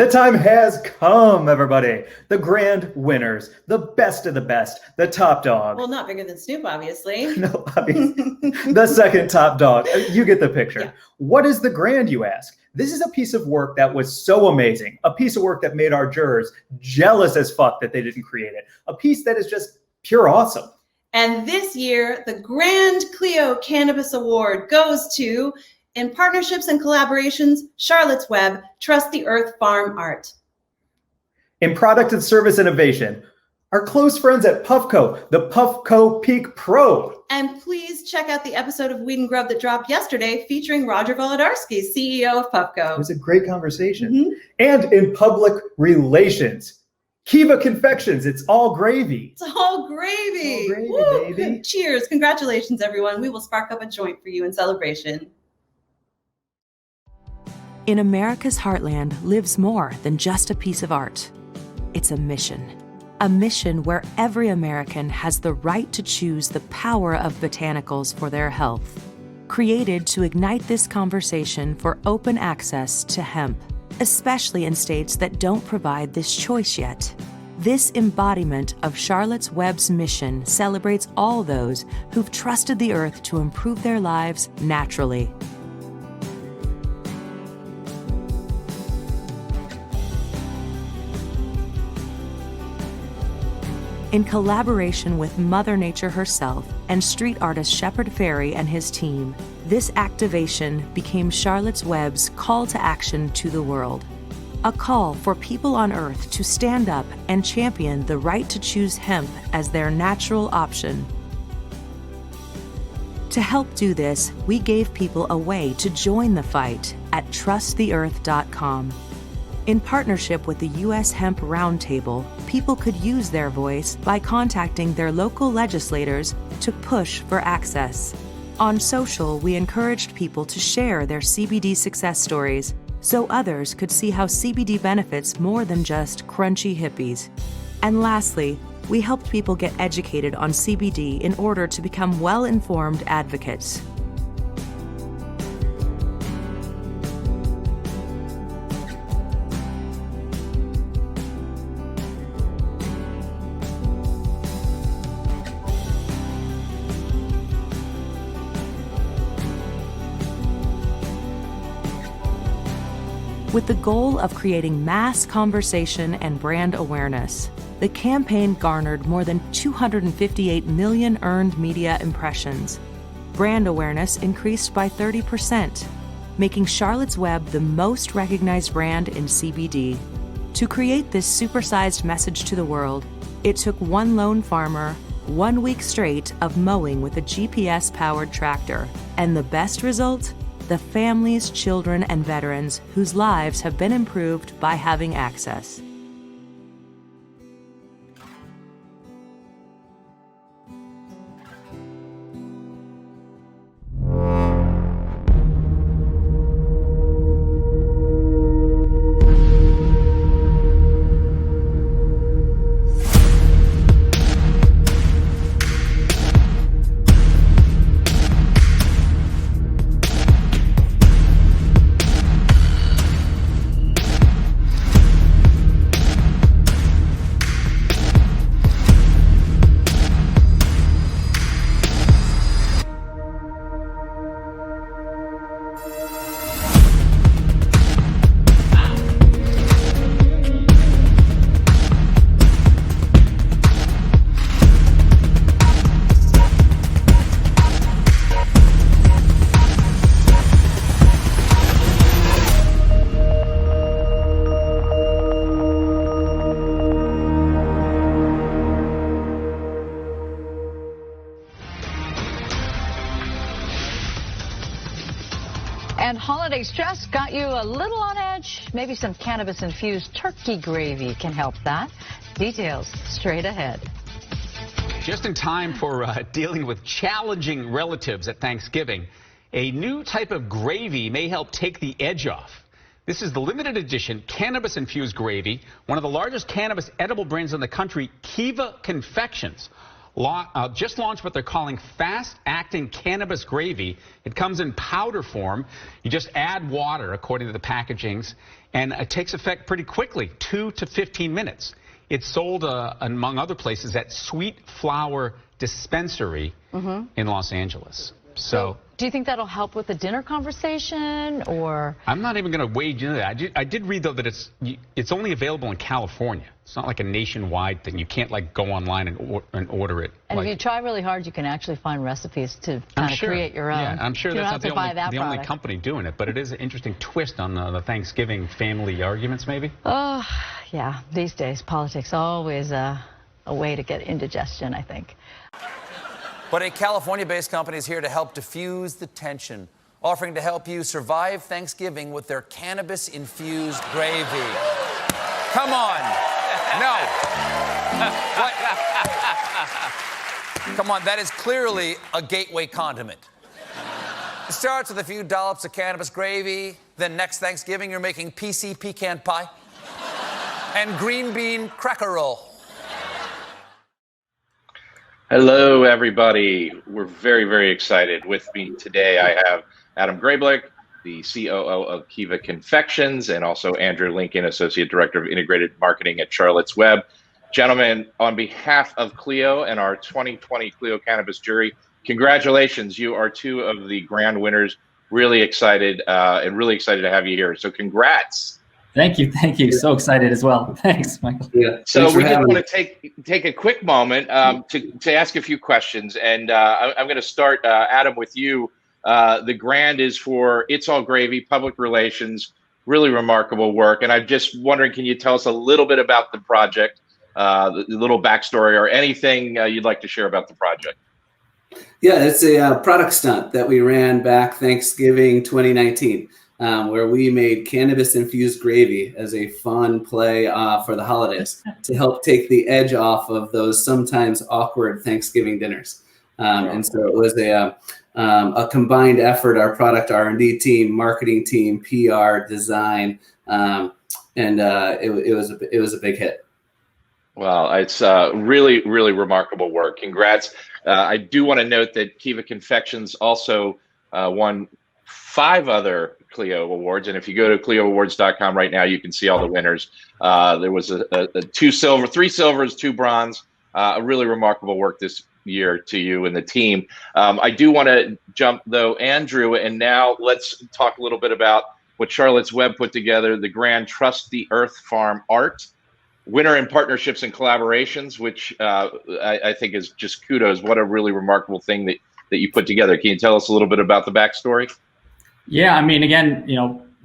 The time has come, everybody. The grand winners, the best of the best, the top dog. Well, not bigger than Snoop, obviously. No, the second top dog. You get the picture. Yeah. What is the grand, you ask? This is a piece of work that was so amazing. A piece of work that made our jurors jealous as fuck that they didn't create it. A piece that is just pure awesome. And this year, the Grand Clio Cannabis Award goes to, in partnerships and collaborations, Charlotte's Web, Trust the Earth Farm Art. In product and service innovation, our close friends at Puffco, the Puffco Peak Pro. And please check out the episode of Weed Grub that dropped yesterday featuring Roger Wolodarski, CEO of Puffco. It was a great conversation. And in public relations, Kiva Confections, it's all gravy. It's all gravy. It's all gravy, Woo! baby. Cheers. Congratulations, everyone. We will spark up a joint for you in celebration. In America's heartland lives more than just a piece of art. It's a mission. A mission where every American has the right to choose the power of botanicals for their health. Created to ignite this conversation for open access to hemp, especially in states that don't provide this choice yet. This embodiment of Charlotte's Web's mission celebrates all those who've trusted the earth to improve their lives naturally. In collaboration with Mother Nature herself and street artist Shepard Fairey and his team, this activation became Charlotte's Web's call to action to the world. A call for people on Earth to stand up and champion the right to choose hemp as their natural option. To help do this, we gave people a way to join the fight at trusttheearth.com. In partnership with the U.S. Hemp Roundtable, people could use their voice by contacting their local legislators to push for access. On social, we encouraged people to share their CBD success stories so others could see how CBD benefits more than just crunchy hippies. And lastly, we helped people get educated on CBD in order to become well-informed advocates. With the goal of creating mass conversation and brand awareness, the campaign garnered more than 258 million earned media impressions. Brand awareness increased by 30%, making Charlotte's Web the most recognized brand in CBD. To create this supersized message to the world, it took one lone farmer 1 week straight of mowing with a GPS-powered tractor. And the best result? The families, children, and veterans whose lives have been improved by having access. And holidays just got you a little on edge. Maybe some cannabis-infused turkey gravy can help that. Details straight ahead. Just in time for dealing with challenging relatives at Thanksgiving, a new type of gravy may help take the edge off. This is the limited edition cannabis-infused gravy, one of the largest cannabis edible brands in the country, Kiva Confections. Just launched what they're calling fast-acting cannabis gravy. It comes in powder form. You just add water, according to the packagings. and it takes effect pretty quickly, 2 to 15 minutes. It's sold, among other places, at Sweet Flower Dispensary in Los Angeles. So, do you think that'll help with the dinner conversation, or? I'm not even going to wade into that. I did read, though, that it's only available in California. It's not like a nationwide thing. You can't, like, go online and order it. And if you try really hard, you can actually find recipes to kind of create your own. Yeah, I'm sure you that's don't not have to buy the only company doing it, but it is an interesting twist on the Thanksgiving family arguments, maybe? Oh, yeah. These days, politics always a way to get indigestion, I think. But a California-based company is here to help diffuse the tension, offering to help you survive Thanksgiving with their cannabis-infused gravy. Come on. No. What? Come on, that is clearly a gateway condiment. It starts with a few dollops of cannabis gravy, then next Thanksgiving you're making PC pecan pie and green bean cracker roll. Hello, everybody. We're very, very excited. With me today, I have Adam Grayblick, the COO of Kiva Confections, and also Andrew Lincoln, Associate Director of Integrated Marketing at Charlotte's Web. Gentlemen, on behalf of Clio and our 2020 Clio Cannabis jury, congratulations. You are two of the grand winners. Really excited and really excited to have you here. So congrats. Thank you. Thank you. So excited as well. Thanks, Michael. Yeah. So we just want to take a quick moment to ask a few questions. And I'm going to start, Adam, with you. The grant is for It's All Gravy, public relations, really remarkable work. And I'm just wondering, can you tell us a little bit about the project, the little backstory, or anything you'd like to share about the project? Yeah, it's a product stunt that we ran back Thanksgiving 2019. Where we made cannabis-infused gravy as a fun play for the holidays to help take the edge off of those sometimes awkward Thanksgiving dinners. And so it was a combined effort, our product R&D team, marketing team, PR, design, and it was a big hit. Well, it's really, really remarkable work. Congrats. I do want to note that Kiva Confections also won 5 other Clio Awards, and if you go to ClioAwards.com right now, you can see all the winners. There was a 2 silver, 3 silvers, 2 bronze. A really remarkable work this year to you and the team. I do want to jump though, Andrew, and now let's talk a little bit about what Charlotte's Web put together, the Grand Trust the Earth Farm Art. Winner in partnerships and collaborations, which I think is just kudos. What a really remarkable thing that you put together. Can you tell us a little bit about the backstory? Yeah, I mean, again,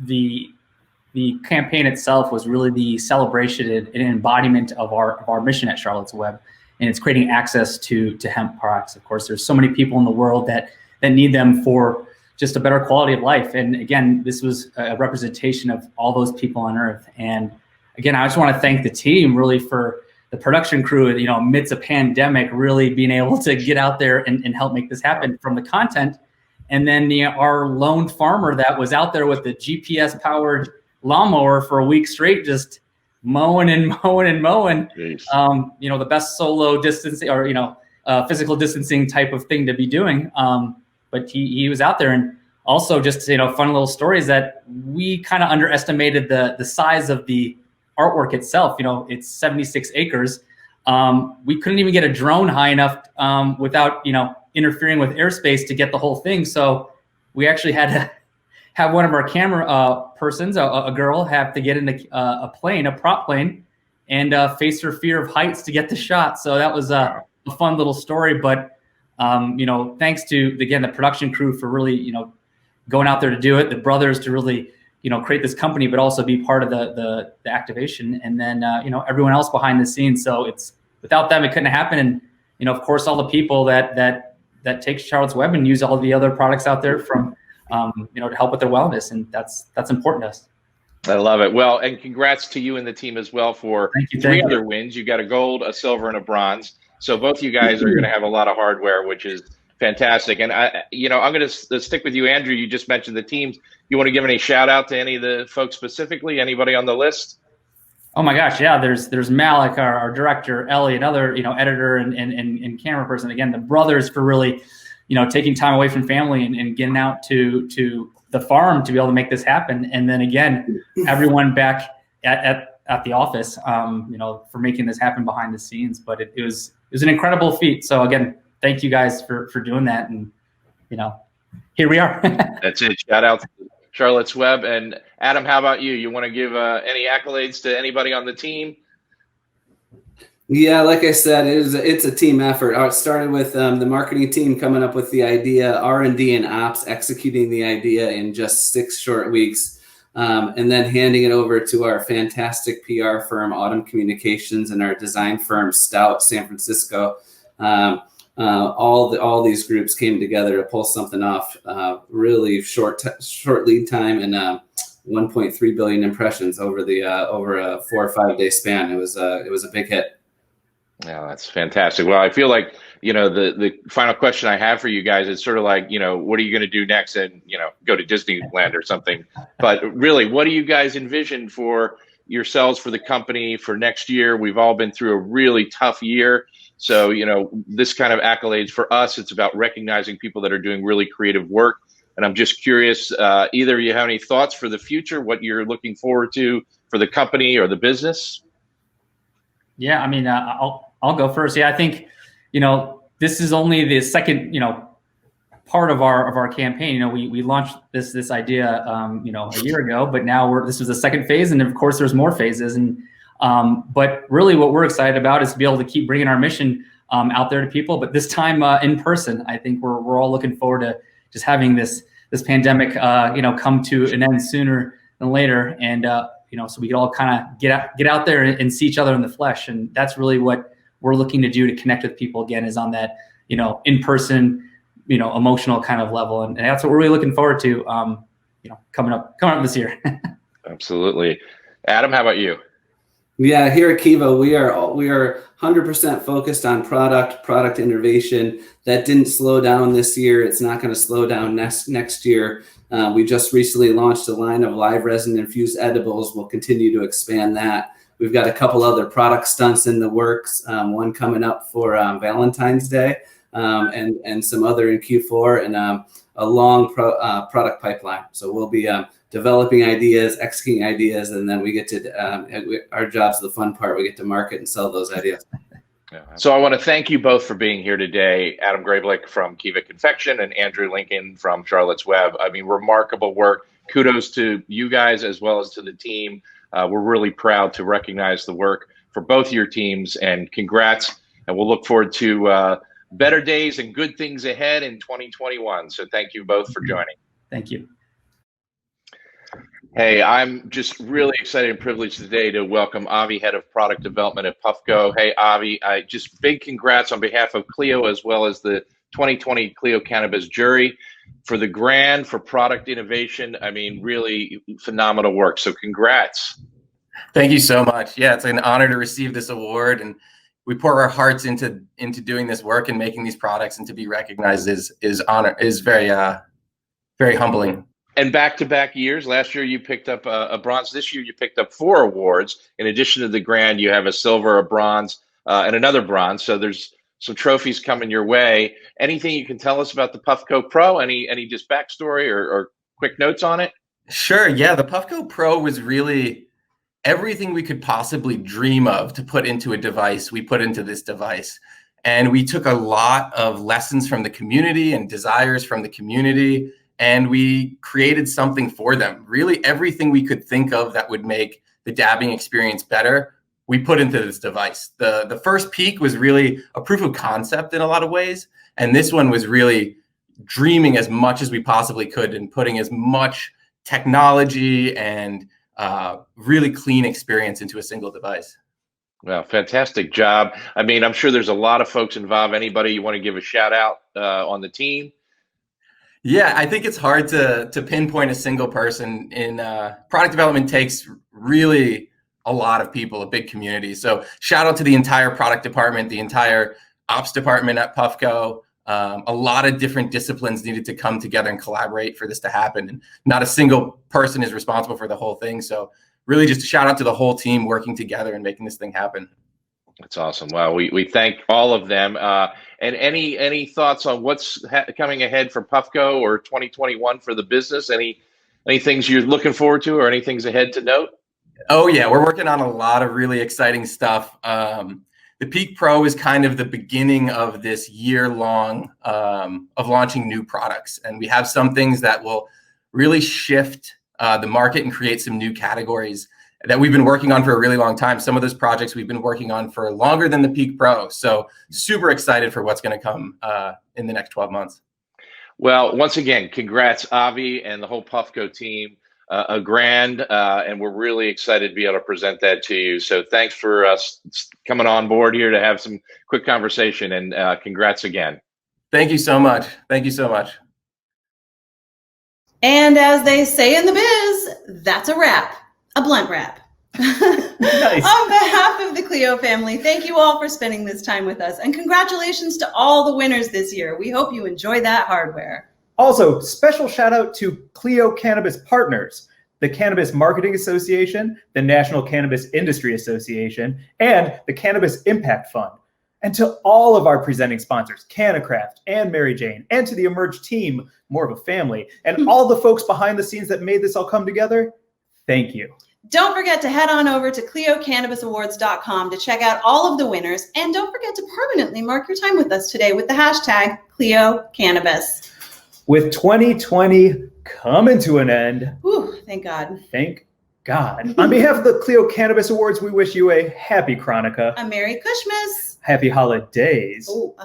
the campaign itself was really the celebration and embodiment of our mission at Charlotte's Web, and it's creating access to hemp products. Of course, there's so many people in the world that need them for just a better quality of life. And again, this was a representation of all those people on Earth. And again, I just want to thank the team really for the production crew, amidst a pandemic, really being able to get out there and help make this happen, from the content. And then our lone farmer that was out there with the GPS-powered lawnmower for a week straight, just mowing and mowing and mowing. The best solo distancing or physical distancing type of thing to be doing. But he was out there, and also just fun little stories that we kind of underestimated the size of the artwork itself. It's 76 acres. We couldn't even get a drone high enough without interfering with airspace to get the whole thing. So we actually had to have one of our camera persons, a girl, have to get in a plane, a prop plane, and face her fear of heights to get the shot. So that was a fun little story. But thanks to the production crew for really going out there to do it, the brothers to really create this company, but also be part of the activation, and then everyone else behind the scenes. So it's without them it couldn't happen. And of course all the people that take Charlotte's Web and use all the other products out there from to help with their wellness, and that's important to us. I love it. Well, and congrats to you and the team as well for 3 other wins. You got a gold, a silver, and a bronze. So both you guys are going to have a lot of hardware, which is fantastic. And I'm going to stick with you, Andrew. You just mentioned the teams. You want to give any shout out to any of the folks specifically? Anybody on the list? Oh my gosh, yeah. There's Malik, our director, Ellie, another editor and camera person. Again, the brothers for really taking time away from family and getting out to the farm to be able to make this happen. And then again, everyone back at the office, for making this happen behind the scenes. But it was an incredible feat. So again, thank you guys for doing that. And, here we are. That's it. Shout out to Charlotte's Web. And Adam, how about you? You want to give any accolades to anybody on the team? Yeah, like I said, it's a team effort. It started with the marketing team coming up with the idea, R&D and ops executing the idea in just 6 short weeks, and then handing it over to our fantastic PR firm, Autumn Communications, and our design firm, Stout, San Francisco. All these groups came together to pull something off. Really short lead time and 1.3 billion impressions over a 4 or 5 day span. It was a big hit. Yeah, that's fantastic. Well, I feel like, the final question I have for you guys is sort of like, what are you going to do next? And, go to Disneyland or something. But really, what do you guys envision for yourselves, for the company, for next year? We've all been through a really tough year. So, this kind of accolades for us, it's about recognizing people that are doing really creative work. And I'm just curious, either you have any thoughts for the future, what you're looking forward to for the company or the business? Yeah, I mean, I'll go first. Yeah, I think, this is only the second, part of our campaign. We launched this idea, a year ago, but now this was the second phase, and of course there's more phases. And but really, what we're excited about is to be able to keep bringing our mission out there to people, but this time in person. I think we're all looking forward to just having this pandemic, come to an end sooner than later, and so we can all kind of get out there and see each other in the flesh. And that's really what we're looking to do to connect with people again, is on that, in person, emotional kind of level. And that's what we're really looking forward to, coming up this year. Absolutely. Adam, how about you? Yeah, here at Kiva, we are 100% focused on product innovation. That didn't slow down this year. It's not going to slow down next year. We just recently launched a line of live resin infused edibles. We'll continue to expand that. We've got a couple other product stunts in the works. One coming up for Valentine's Day, and some other in Q4, and a long product pipeline. So we'll be developing ideas, executing ideas, and then we get to our job's the fun part. We get to market and sell those ideas. So I want to thank you both for being here today. Adam Grablick from Kiva Confection and Andrew Lincoln from Charlotte's Web. I mean, remarkable work. Kudos to you guys as well as to the team. We're really proud to recognize the work for both your teams, and congrats. And we'll look forward to better days and good things ahead in 2021. So thank you both for joining. Thank you. Hey, I'm just really excited and privileged today to welcome Avi, Head of Product Development at Puffco. Hey, Avi, just big congrats on behalf of Clio as well as the 2020 Clio Cannabis jury for the grant for product innovation. I mean, really phenomenal work. So congrats. Thank you so much. Yeah, it's an honor to receive this award, and we pour our hearts into doing this work and making these products, and to be recognized is very very humbling. And back-to-back years, last year you picked up a bronze. This year you picked up 4 awards. In addition to the grand, you have a silver, a bronze, and another bronze. So there's some trophies coming your way. Anything you can tell us about the Puffco Pro? Any just backstory or quick notes on it? Sure. Yeah, the Puffco Pro was really everything we could possibly dream of to put into a device. We put into this device, and we took a lot of lessons from the community and desires from the community, and we created something for them. Really everything we could think of that would make the dabbing experience better, we put into this device. The first peak was really a proof of concept in a lot of ways. And this one was really dreaming as much as we possibly could and putting as much technology and really clean experience into a single device. Well, fantastic job. I mean, I'm sure there's a lot of folks involved. Anybody you want to give a shout out on the team? Yeah, I think it's hard to pinpoint a single person. In product development takes really a lot of people, a big community. So shout out to the entire product department, the entire ops department at Puffco. A lot of different disciplines needed to come together and collaborate for this to happen. And not a single person is responsible for the whole thing. So really just a shout out to the whole team working together and making this thing happen. That's awesome. Well, we thank all of them. And any thoughts on what's coming ahead for Puffco or 2021 for the business? Any things you're looking forward to, or any things ahead to note? Oh yeah, we're working on a lot of really exciting stuff. The Peak Pro is kind of the beginning of this year-long of launching new products, and we have some things that will really shift the market and create some new categories that we've been working on for a really long time. Some of those projects we've been working on for longer than the Peak Pro. So super excited for what's going to come in the next 12 months. Well, once again, congrats, Avi and the whole Puffco team. A grand, and we're really excited to be able to present that to you. So thanks for us coming on board here to have some quick conversation, and congrats again. Thank you so much. Thank you so much. And as they say in the biz, that's a wrap, a blunt wrap. Nice. On behalf of the Clio family, thank you all for spending this time with us, and congratulations to all the winners this year. We hope you enjoy that hardware. Also, special shout out to Clio Cannabis Partners, the Cannabis Marketing Association, the National Cannabis Industry Association, and the Cannabis Impact Fund. And to all of our presenting sponsors, CannaCraft and Mary Jane, and to the Emerge team, more of a family, and all the folks behind the scenes that made this all come together, thank you. Don't forget to head on over to ClioCannabisAwards.com to check out all of the winners. And don't forget to permanently mark your time with us today with the hashtag Clio Cannabis. With 2020 coming to an end. Whew, thank God. Thank God. On behalf of the Clio Cannabis Awards, we wish you a happy Chronica. A Merry Christmas. Happy holidays. Oh,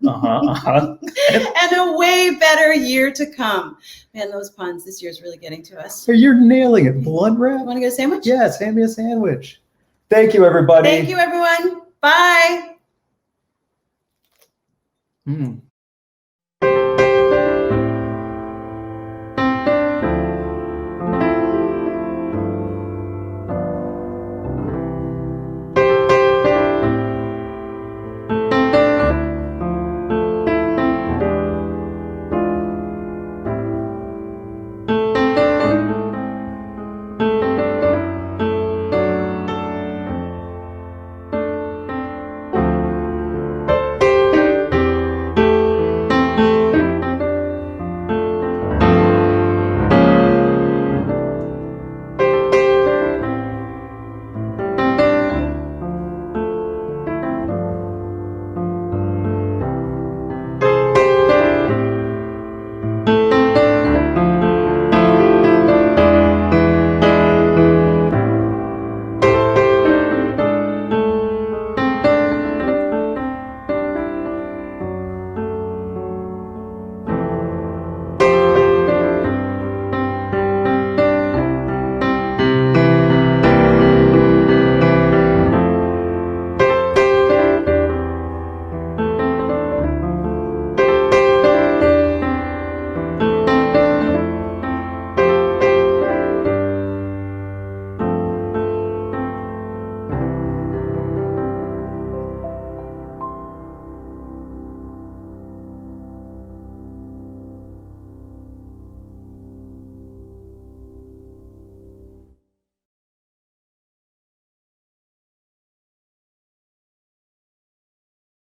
And a way better year to come. Man, those puns this year's really getting to us. you're nailing it. Blunt wrap? Want to get a sandwich? Yes, hand me a sandwich. Thank you, everybody. Thank you, everyone. Bye.